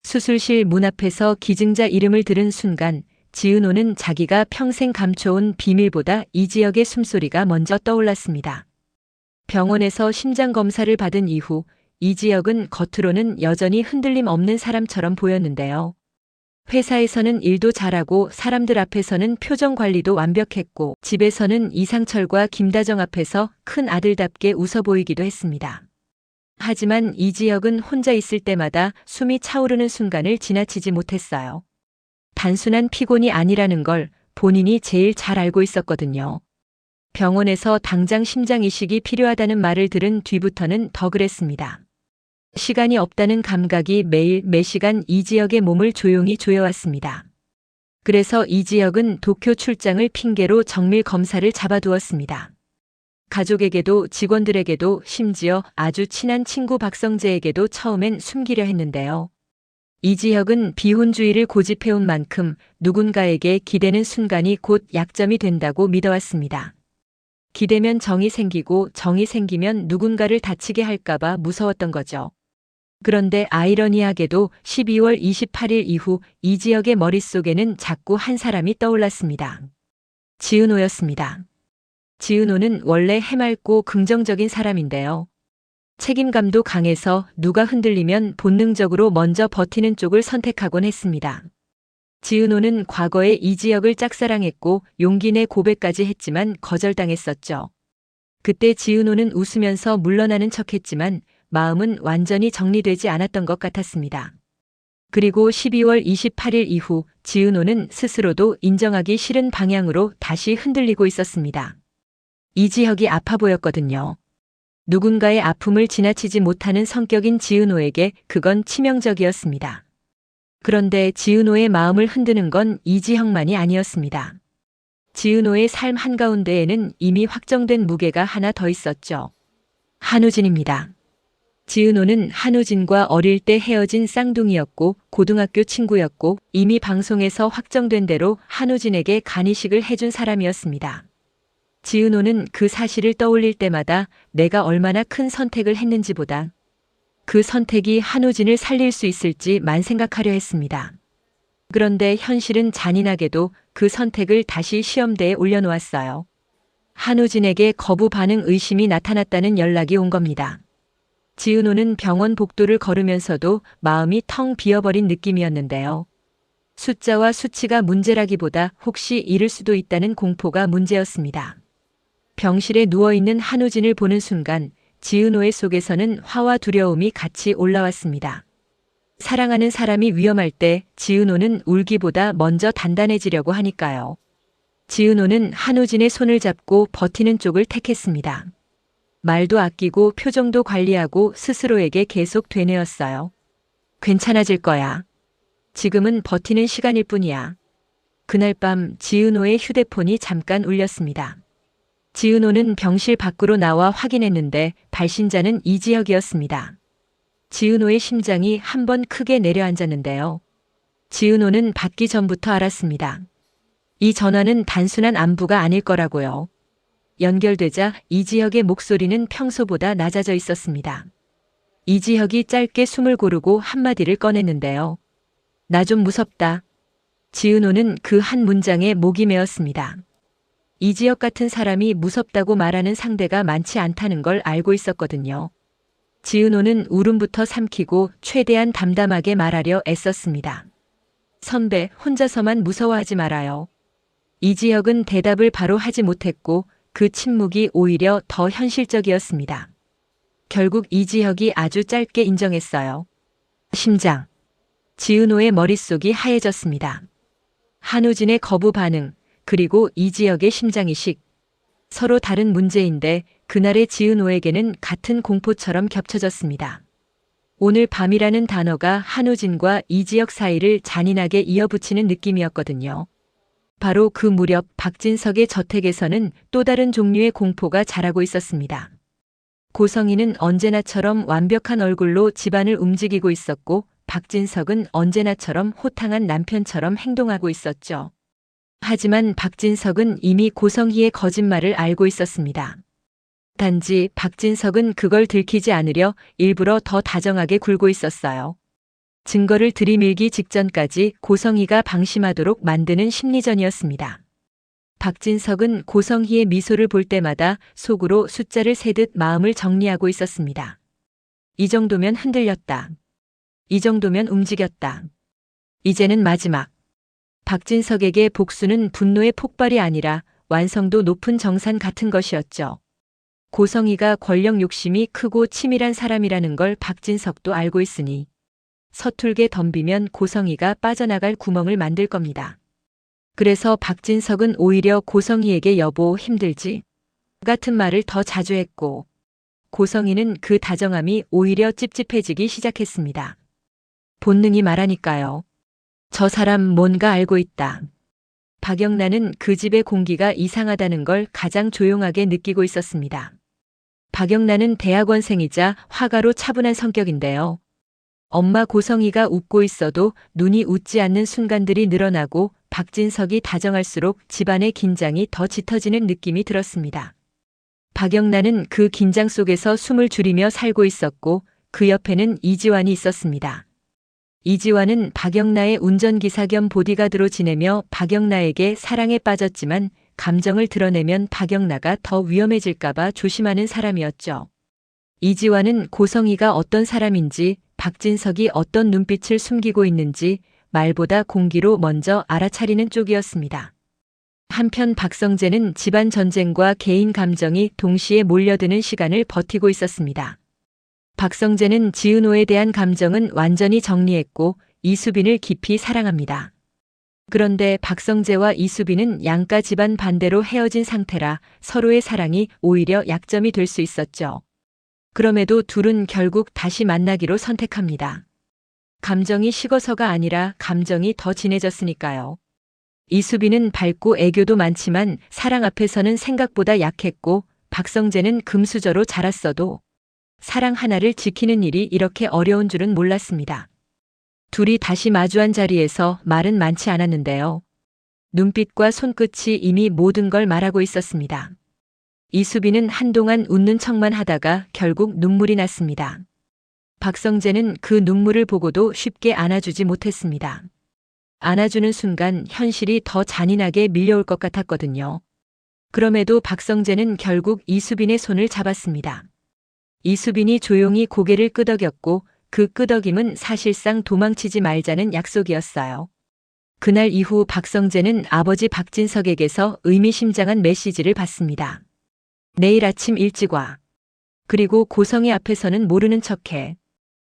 수술실 문 앞에서 기증자 이름을 들은 순간 지은호는 자기가 평생 감춰온 비밀보다 이지혁의 숨소리가 먼저 떠올랐습니다. 병원에서 심장검사를 받은 이후 이지혁은 겉으로는 여전히 흔들림 없는 사람처럼 보였는데요. 회사에서는 일도 잘하고 사람들 앞에서는 표정 관리도 완벽했고 집에서는 이상철과 김다정 앞에서 큰 아들답게 웃어 보이기도 했습니다. 하지만 이지혁은 혼자 있을 때마다 숨이 차오르는 순간을 지나치지 못했어요. 단순한 피곤이 아니라는 걸 본인이 제일 잘 알고 있었거든요. 병원에서 당장 심장 이식이 필요하다는 말을 들은 뒤부터는 더 그랬습니다. 시간이 없다는 감각이 매일 매시간 이지혁의 몸을 조용히 조여왔습니다. 그래서 이지혁은 도쿄 출장을 핑계로 정밀 검사를 잡아두었습니다. 가족에게도 직원들에게도 심지어 아주 친한 친구 박성재에게도 처음엔 숨기려 했는데요. 이지혁은 비혼주의를 고집해온 만큼 누군가에게 기대는 순간이 곧 약점이 된다고 믿어왔습니다. 기대면 정이 생기고 정이 생기면 누군가를 다치게 할까봐 무서웠던 거죠. 그런데 아이러니하게도 12월 28일 이후 이지혁의 머릿속에는 자꾸 한 사람이 떠올랐습니다. 지은호였습니다. 지은호는 원래 해맑고 긍정적인 사람인데요. 책임감도 강해서 누가 흔들리면 본능적으로 먼저 버티는 쪽을 선택하곤 했습니다. 지은호는 과거에 이지혁을 짝사랑했고 용기 내 고백까지 했지만 거절당했었죠. 그때 지은호는 웃으면서 물러나는 척했지만 마음은 완전히 정리되지 않았던 것 같았습니다. 그리고 12월 28일 이후 지은호는 스스로도 인정하기 싫은 방향으로 다시 흔들리고 있었습니다. 이지혁이 아파 보였거든요. 누군가의 아픔을 지나치지 못하는 성격인 지은호에게 그건 치명적이었습니다. 그런데 지은호의 마음을 흔드는 건 이지혁만이 아니었습니다. 지은호의 삶 한가운데에는 이미 확정된 무게가 하나 더 있었죠. 한우진입니다. 지은호는 한우진과 어릴 때 헤어진 쌍둥이였고 고등학교 친구였고 이미 방송에서 확정된 대로 한우진에게 간이식을 해준 사람이었습니다. 지은호는 그 사실을 떠올릴 때마다 내가 얼마나 큰 선택을 했는지보다 그 선택이 한우진을 살릴 수 있을지만 생각하려 했습니다. 그런데 현실은 잔인하게도 그 선택을 다시 시험대에 올려놓았어요. 한우진에게 거부 반응 의심이 나타났다는 연락이 온 겁니다. 지은호는 병원 복도를 걸으면서도 마음이 텅 비어버린 느낌이었는데요. 숫자와 수치가 문제라기보다 혹시 잃을 수도 있다는 공포가 문제였습니다. 병실에 누워있는 한우진을 보는 순간 지은호의 속에서는 화와 두려움이 같이 올라왔습니다. 사랑하는 사람이 위험할 때 지은호는 울기보다 먼저 단단해지려고 하니까요. 지은호는 한우진의 손을 잡고 버티는 쪽을 택했습니다. 말도 아끼고 표정도 관리하고 스스로에게 계속 되뇌었어요. 괜찮아질 거야. 지금은 버티는 시간일 뿐이야. 그날 밤 지은호의 휴대폰이 잠깐 울렸습니다. 지은호는 병실 밖으로 나와 확인했는데 발신자는 이지혁이었습니다. 지은호의 심장이 한 번 크게 내려앉았는데요. 지은호는 받기 전부터 알았습니다. 이 전화는 단순한 안부가 아닐 거라고요. 연결되자 이지혁의 목소리는 평소보다 낮아져 있었습니다. 이지혁이 짧게 숨을 고르고 한마디를 꺼냈는데요. 나 좀 무섭다. 지은호는 그 한 문장에 목이 메었습니다. 이지혁 같은 사람이 무섭다고 말하는 상대가 많지 않다는 걸 알고 있었거든요. 지은호는 울음부터 삼키고 최대한 담담하게 말하려 애썼습니다. 선배, 혼자서만 무서워하지 말아요. 이지혁은 대답을 바로 하지 못했고 그 침묵이 오히려 더 현실적이었습니다. 결국 이지혁이 아주 짧게 인정했어요. 심장. 지은호의 머릿속이 하얘졌습니다. 한우진의 거부 반응, 그리고 이지혁의 심장이식. 서로 다른 문제인데 그날의 지은호에게는 같은 공포처럼 겹쳐졌습니다. 오늘 밤이라는 단어가 한우진과 이지혁 사이를 잔인하게 이어붙이는 느낌이었거든요. 바로 그 무렵 박진석의 저택에서는 또 다른 종류의 공포가 자라고 있었습니다. 고성희는 언제나처럼 완벽한 얼굴로 집안을 움직이고 있었고 박진석은 언제나처럼 호탕한 남편처럼 행동하고 있었죠. 하지만 박진석은 이미 고성희의 거짓말을 알고 있었습니다. 단지 박진석은 그걸 들키지 않으려 일부러 더 다정하게 굴고 있었어요. 증거를 들이밀기 직전까지 고성희가 방심하도록 만드는 심리전이었습니다. 박진석은 고성희의 미소를 볼 때마다 속으로 숫자를 세듯 마음을 정리하고 있었습니다. 이 정도면 흔들렸다. 이 정도면 움직였다. 이제는 마지막. 박진석에게 복수는 분노의 폭발이 아니라 완성도 높은 정산 같은 것이었죠. 고성희가 권력 욕심이 크고 치밀한 사람이라는 걸 박진석도 알고 있으니 서툴게 덤비면 고성희가 빠져나갈 구멍을 만들 겁니다. 그래서 박진석은 오히려 고성희에게 여보 힘들지? 같은 말을 더 자주 했고 고성희는 그 다정함이 오히려 찝찝해지기 시작했습니다. 본능이 말하니까요. 저 사람 뭔가 알고 있다. 박영란은 그 집의 공기가 이상하다는 걸 가장 조용하게 느끼고 있었습니다. 박영란은 대학원생이자 화가로 차분한 성격인데요. 엄마 고성희가 웃고 있어도 눈이 웃지 않는 순간들이 늘어나고 박진석이 다정할수록 집안의 긴장이 더 짙어지는 느낌이 들었습니다. 박영란은 그 긴장 속에서 숨을 줄이며 살고 있었고 그 옆에는 이지환이 있었습니다. 이지환은 박영란의 운전기사 겸 보디가드로 지내며 박영란에게 사랑에 빠졌지만 감정을 드러내면 박영란가 더 위험해질까봐 조심하는 사람이었죠. 이지환은 고성희가 어떤 사람인지 박진석이 어떤 눈빛을 숨기고 있는지 말보다 공기로 먼저 알아차리는 쪽이었습니다. 한편 박성재는 집안 전쟁과 개인 감정이 동시에 몰려드는 시간을 버티고 있었습니다. 박성재는 지은호에 대한 감정은 완전히 정리했고 이수빈을 깊이 사랑합니다. 그런데 박성재와 이수빈은 양가 집안 반대로 헤어진 상태라 서로의 사랑이 오히려 약점이 될 수 있었죠. 그럼에도 둘은 결국 다시 만나기로 선택합니다. 감정이 식어서가 아니라 감정이 더 진해졌으니까요. 이수빈은 밝고 애교도 많지만 사랑 앞에서는 생각보다 약했고 박성재는 금수저로 자랐어도 사랑 하나를 지키는 일이 이렇게 어려운 줄은 몰랐습니다. 둘이 다시 마주한 자리에서 말은 많지 않았는데요. 눈빛과 손끝이 이미 모든 걸 말하고 있었습니다. 이수빈은 한동안 웃는 척만 하다가 결국 눈물이 났습니다. 박성재는 그 눈물을 보고도 쉽게 안아주지 못했습니다. 안아주는 순간 현실이 더 잔인하게 밀려올 것 같았거든요. 그럼에도 박성재는 결국 이수빈의 손을 잡았습니다. 이수빈이 조용히 고개를 끄덕였고 그 끄덕임은 사실상 도망치지 말자는 약속이었어요. 그날 이후 박성재는 아버지 박진석에게서 의미심장한 메시지를 받습니다. 내일 아침 일찍 와. 그리고 고성희 앞에서는 모르는 척해.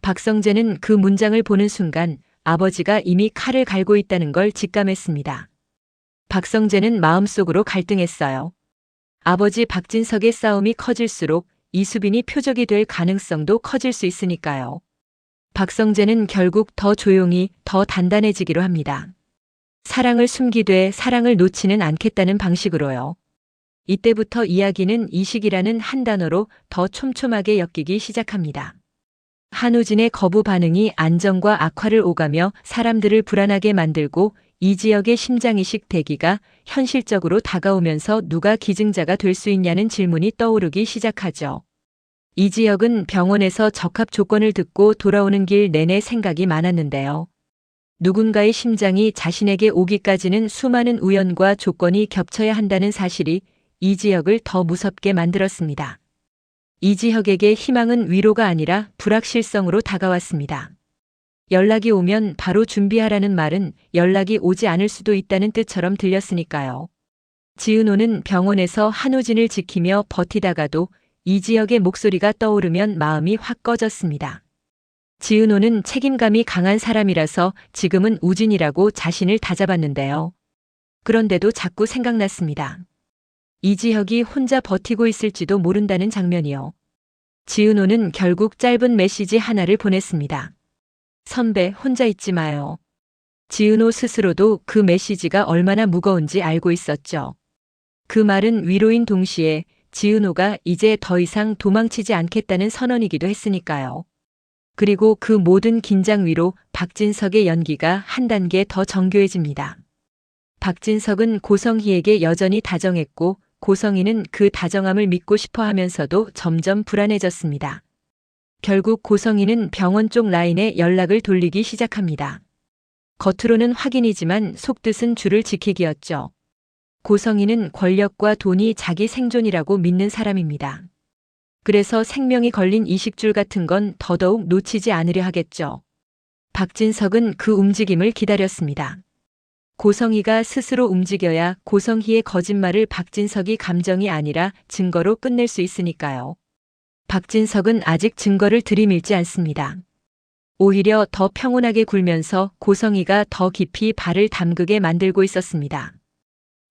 박성재는 그 문장을 보는 순간 아버지가 이미 칼을 갈고 있다는 걸 직감했습니다. 박성재는 마음속으로 갈등했어요. 아버지 박진석의 싸움이 커질수록 이수빈이 표적이 될 가능성도 커질 수 있으니까요. 박성재는 결국 더 조용히 더 단단해지기로 합니다. 사랑을 숨기되 사랑을 놓지는 않겠다는 방식으로요. 이때부터 이야기는 이식이라는 한 단어로 더 촘촘하게 엮이기 시작합니다. 한우진의 거부 반응이 안정과 악화를 오가며 사람들을 불안하게 만들고 이 지역의 심장이식 대기가 현실적으로 다가오면서 누가 기증자가 될 수 있냐는 질문이 떠오르기 시작하죠. 이 지역은 병원에서 적합 조건을 듣고 돌아오는 길 내내 생각이 많았는데요. 누군가의 심장이 자신에게 오기까지는 수많은 우연과 조건이 겹쳐야 한다는 사실이 이 지역을 더 무섭게 만들었습니다. 이지혁에게 희망은 위로가 아니라 불확실성으로 다가왔습니다. 연락이 오면 바로 준비하라는 말은 연락이 오지 않을 수도 있다는 뜻처럼 들렸으니까요. 지은호는 병원에서 한우진을 지키며 버티다가도 이지혁의 목소리가 떠오르면 마음이 확 꺼졌습니다. 지은호는 책임감이 강한 사람이라서 지금은 우진이라고 자신을 다잡았는데요. 그런데도 자꾸 생각났습니다. 이지혁이 혼자 버티고 있을지도 모른다는 장면이요. 지은호는 결국 짧은 메시지 하나를 보냈습니다. 선배, 혼자 있지 마요. 지은호 스스로도 그 메시지가 얼마나 무거운지 알고 있었죠. 그 말은 위로인 동시에 지은호가 이제 더 이상 도망치지 않겠다는 선언이기도 했으니까요. 그리고 그 모든 긴장 위로 박진석의 연기가 한 단계 더 정교해집니다. 박진석은 고성희에게 여전히 다정했고 고성희는 그 다정함을 믿고 싶어 하면서도 점점 불안해졌습니다. 결국 고성희는 병원 쪽 라인에 연락을 돌리기 시작합니다. 겉으로는 확인이지만 속뜻은 줄을 지키기였죠. 고성희는 권력과 돈이 자기 생존이라고 믿는 사람입니다. 그래서 생명이 걸린 이식줄 같은 건 더더욱 놓치지 않으려 하겠죠. 박진석은 그 움직임을 기다렸습니다. 고성희가 스스로 움직여야 고성희의 거짓말을 박진석이 감정이 아니라 증거로 끝낼 수 있으니까요. 박진석은 아직 증거를 들이밀지 않습니다. 오히려 더 평온하게 굴면서 고성희가 더 깊이 발을 담그게 만들고 있었습니다.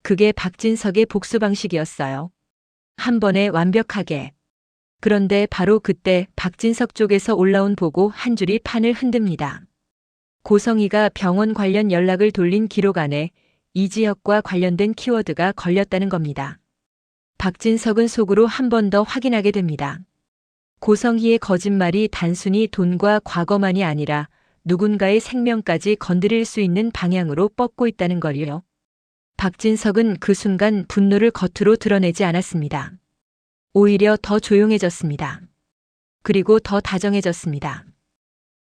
그게 박진석의 복수 방식이었어요. 한 번에 완벽하게. 그런데 바로 그때 박진석 쪽에서 올라온 보고 한 줄이 판을 흔듭니다. 고성희가 병원 관련 연락을 돌린 기록 안에 이지혁과 관련된 키워드가 걸렸다는 겁니다. 박진석은 속으로 한 번 더 확인하게 됩니다. 고성희의 거짓말이 단순히 돈과 과거만이 아니라 누군가의 생명까지 건드릴 수 있는 방향으로 뻗고 있다는 걸요. 박진석은 그 순간 분노를 겉으로 드러내지 않았습니다. 오히려 더 조용해졌습니다. 그리고 더 다정해졌습니다.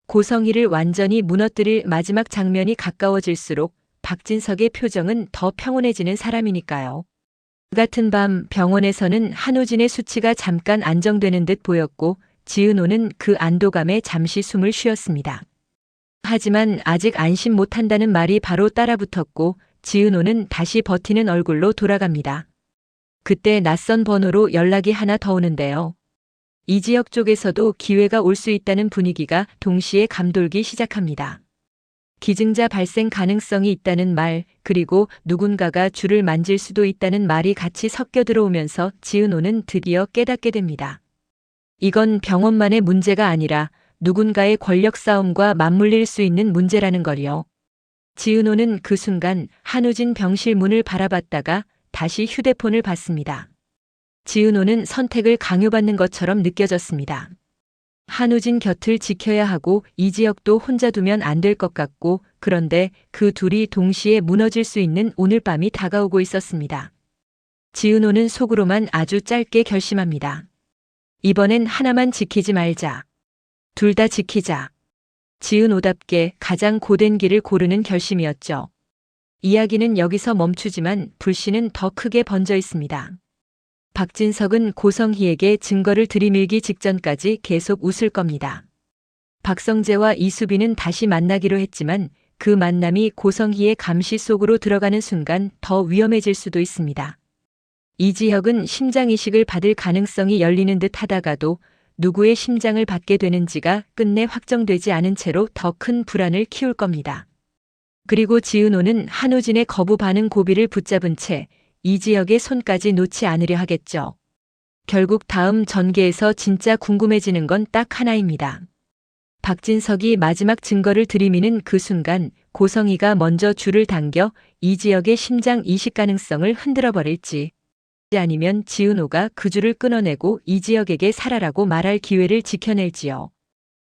고성희를 완전히 무너뜨릴 마지막 장면이 가까워질수록 박진석의 표정은 더 평온해지는 사람이니까요. 그 같은 밤 병원에서는 한우진의 수치가 잠깐 안정되는 듯 보였고 지은호는 그 안도감에 잠시 숨을 쉬었습니다. 하지만 아직 안심 못한다는 말이 바로 따라붙었고 지은호는 다시 버티는 얼굴로 돌아갑니다. 그때 낯선 번호로 연락이 하나 더 오는데요. 이지혁 쪽에서도 기회가 올 수 있다는 분위기가 동시에 감돌기 시작합니다. 기증자 발생 가능성이 있다는 말, 그리고 누군가가 줄을 만질 수도 있다는 말이 같이 섞여 들어오면서 지은호는 드디어 깨닫게 됩니다. 이건 병원만의 문제가 아니라 누군가의 권력 싸움과 맞물릴 수 있는 문제라는 걸요. 지은호는 그 순간 한우진 병실 문을 바라봤다가 다시 휴대폰을 봤습니다. 지은호는 선택을 강요받는 것처럼 느껴졌습니다. 한우진 곁을 지켜야 하고 이지혁도 혼자 두면 안 될 것 같고, 그런데 그 둘이 동시에 무너질 수 있는 오늘 밤이 다가오고 있었습니다. 지은호는 속으로만 아주 짧게 결심합니다. 이번엔 하나만 지키지 말자. 둘 다 지키자. 지은호답게 가장 고된 길을 고르는 결심이었죠. 이야기는 여기서 멈추지만 불씨는 더 크게 번져 있습니다. 박진석은 고성희에게 증거를 들이밀기 직전까지 계속 웃을 겁니다. 박성재와 이수빈은 다시 만나기로 했지만 그 만남이 고성희의 감시 속으로 들어가는 순간 더 위험해질 수도 있습니다. 이지혁은 심장이식을 받을 가능성이 열리는 듯 하다가도 누구의 심장을 받게 되는지가 끝내 확정되지 않은 채로 더 큰 불안을 키울 겁니다. 그리고 지은호는 한우진의 거부 반응 고비를 붙잡은 채 이지혁의 손까지 놓지 않으려 하겠죠. 결국 다음 전개에서 진짜 궁금해지는 건 딱 하나입니다. 박진석이 마지막 증거를 들이미는 그 순간 고성희가 먼저 줄을 당겨 이지혁의 심장 이식 가능성을 흔들어 버릴지, 아니면 지은호가 그 줄을 끊어내고 이지혁에게 살아라고 말할 기회를 지켜낼지요.